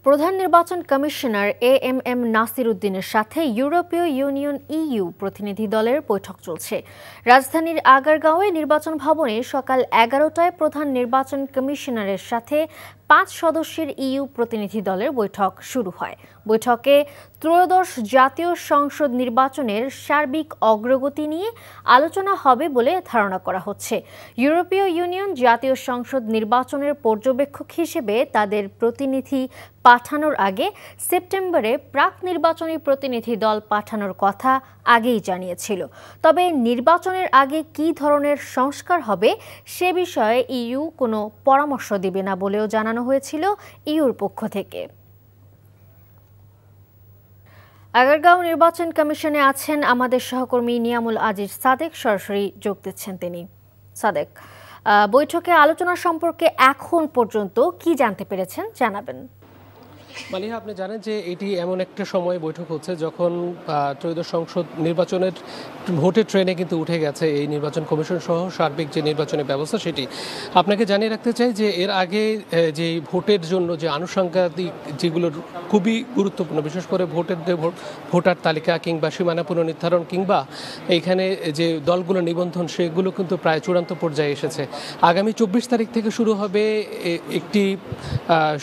প্রধান নির্বাচন commissioner AMM Nasir উদ্দিনের সাথে ইউরোপীয় ইউনিয়ন ইইউ প্রতিনিধি দলের বৈঠক চলছে। রাজধানীর আগারগাঁওয়ে নির্বাচন ভবনে সকাল 11টায় প্রধান নির্বাচন কমিশনারের সাথে 5 সদস্যের ইইউ প্রতিনিধি দলের বৈঠক শুরু হয়। বৈঠকে ত্রয়োদশ জাতীয় সংসদ নির্বাচনের সার্বিক অগ্রগতি নিয়ে আলোচনা হবে বলে ধারণা করা হচ্ছে। ইউরোপীয় ইউনিয়ন জাতীয় সংসদ নির্বাচনের পর্যবেক্ষক হিসেবে তাদের প্রতিনিধি পাঠানোর আগে সেপ্টেম্বরে প্রাক নির্বাচনী প্রতিনিধি দল পাঠানোর কথা আগেই জানিয়েছিল। তবে নির্বাচনের আগে কী ধরনের সংস্কার হবে সে বিষয়ে ইইউ কোনো পরামর্শ দেবে না বলেও জানানো হয়েছিল ইইউর পক্ষ থেকে। আগারগাঁও নির্বাচন কমিশনে আছেন আমাদের সহকর্মী নিয়ামুল আজিজ সাদেক, সরাসরি যোগ দিচ্ছেন তিনি। সাদেক, বৈঠকে আলোচনা সম্পর্কে এখন পর্যন্ত কি জানতে পেরেছেন জানাবেন। মালিহা, আপনি জানেন যে এটি এমন একটা সময় বৈঠক হচ্ছে যখন ত্রয়োদশ সংসদ নির্বাচনের ভোটের ট্রেনে কিন্তু উঠে গেছে এই নির্বাচন কমিশন সহ সার্বিক যে নির্বাচনী ব্যবস্থা সেটি। আপনাকে জানিয়ে রাখতে চাই যে এর আগে যে ভোটের জন্য যে আনুষঙ্গিক যেগুলো খুবই গুরুত্বপূর্ণ, বিশেষ করে ভোটার তালিকা কিংবা সীমানা পুনর্নির্ধারণ কিংবা এইখানে যে দলগুলো নিবন্ধন, সেগুলো কিন্তু প্রায় চূড়ান্ত পর্যায়ে এসেছে। আগামী 24 তারিখ থেকে শুরু হবে একটি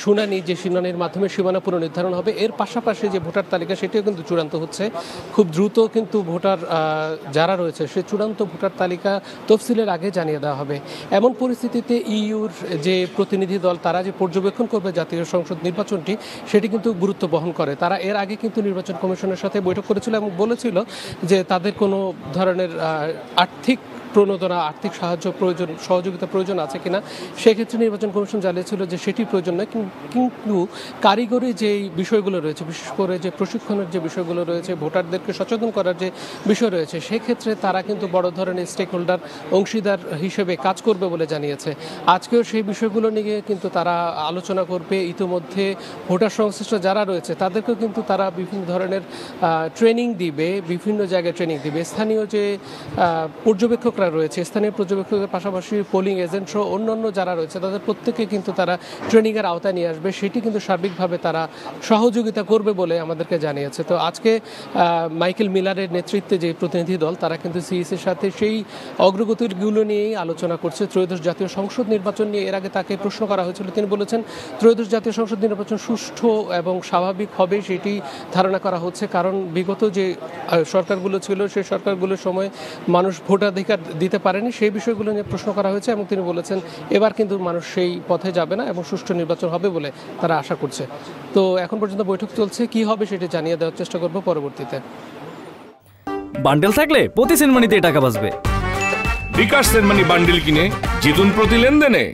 শুনানি, যে শুনানির মাধ্যমে সীমানা পুনর্নির্ধারণ হবে। এর পাশাপাশি যে ভোটার তালিকা সেটিও কিন্তু চূড়ান্ত হচ্ছে। খুব দ্রুত কিন্তু ভোটার যারা রয়েছে সে চূড়ান্ত ভোটার তালিকা তফসিলের আগে জানিয়ে দেওয়া হবে। এমন পরিস্থিতিতে ইইউর যে প্রতিনিধি দল তারা যে পর্যবেক্ষণ করবে জাতীয় সংসদ নির্বাচনটি, সেটি কিন্তু গুরুত্ব বহন করে। তারা এর আগে কিন্তু নির্বাচন কমিশনের সাথে বৈঠক করেছিল এবং বলেছিল যে তাদের কোনো ধরনের আর্থিক প্রণোদনা, আর্থিক সহযোগিতা প্রয়োজন আছে কিনা। সেক্ষেত্রে নির্বাচন কমিশন জানিয়েছিল যে সেটি প্রয়োজন নয়, কিন্তু কারিগরি যে বিষয়গুলো রয়েছে, বিশেষ করে যে প্রশিক্ষণের যে বিষয়গুলো রয়েছে, ভোটারদেরকে সচেতন করার যে বিষয় রয়েছে, সেক্ষেত্রে তারা কিন্তু বড় ধরনের স্টেক হোল্ডার, অংশীদার হিসেবে কাজ করবে বলে জানিয়েছে। আজকেও সেই বিষয়গুলো নিয়ে কিন্তু তারা আলোচনা করবে। ইতিমধ্যে ভোটার সংশ্লিষ্ট যারা রয়েছে তাদেরকেও কিন্তু তারা বিভিন্ন ধরনের ট্রেনিং দিবে, বিভিন্ন জায়গায় ট্রেনিং দিবে। স্থানীয় যে পর্যবেক্ষকরা রয়েছে, স্থানীয় পর্যবেক্ষকের পাশাপাশি পোলিং এজেন্ট সহ অন্যান্য যারা রয়েছে তাদের প্রত্যেকে কিন্তু তারা ট্রেনিংয়ের আওতায় নিয়ে আসবে। সেটি কিন্তু সার্বিকভাবে তারা সহযোগিতা করবে বলে আমাদেরকে জানিয়েছে। তো আজকে মাইকেল মিলারের নেতৃত্বে যে প্রতিনিধি দল তারা কিন্তু সিইসির সাথে সেই অগ্রগতিগুলো নিয়েই আলোচনা করছে। ত্রয়োদশ জাতীয় সংসদ নির্বাচন নিয়ে এর আগে তাকে প্রশ্ন করা হয়েছিল, তিনি বলেছেন ত্রয়োদশ জাতীয় সংসদ নির্বাচন সুষ্ঠু এবং স্বাভাবিক হবে সেটি ধারণা করা হচ্ছে। কারণ বিগত যে সরকারগুলো ছিল সেই সরকারগুলোর সময় মানুষ ভোটাধিকার দিতে পারেনি, সেই বিষয়গুলো নিয়ে প্রশ্ন করা হয়েছে এবং তিনি বলেছেন এবার কিন্তু মানুষ সেই পথে যাবে না এবং সুষ্ঠু নির্বাচন হবে বলে তারা আশা করছে। তো এখন পর্যন্ত বৈঠক চলছে, কি হবে সেটি জানিয়ে দেওয়ার চেষ্টা করব পরবর্তীতে। বান্ডেল থাকলে প্রতি সেনমানিতে টাকা বাঁচবে। বিকাশ সেনমানি বান্ডেল কিনে জিতুন প্রতি লেনদেনে।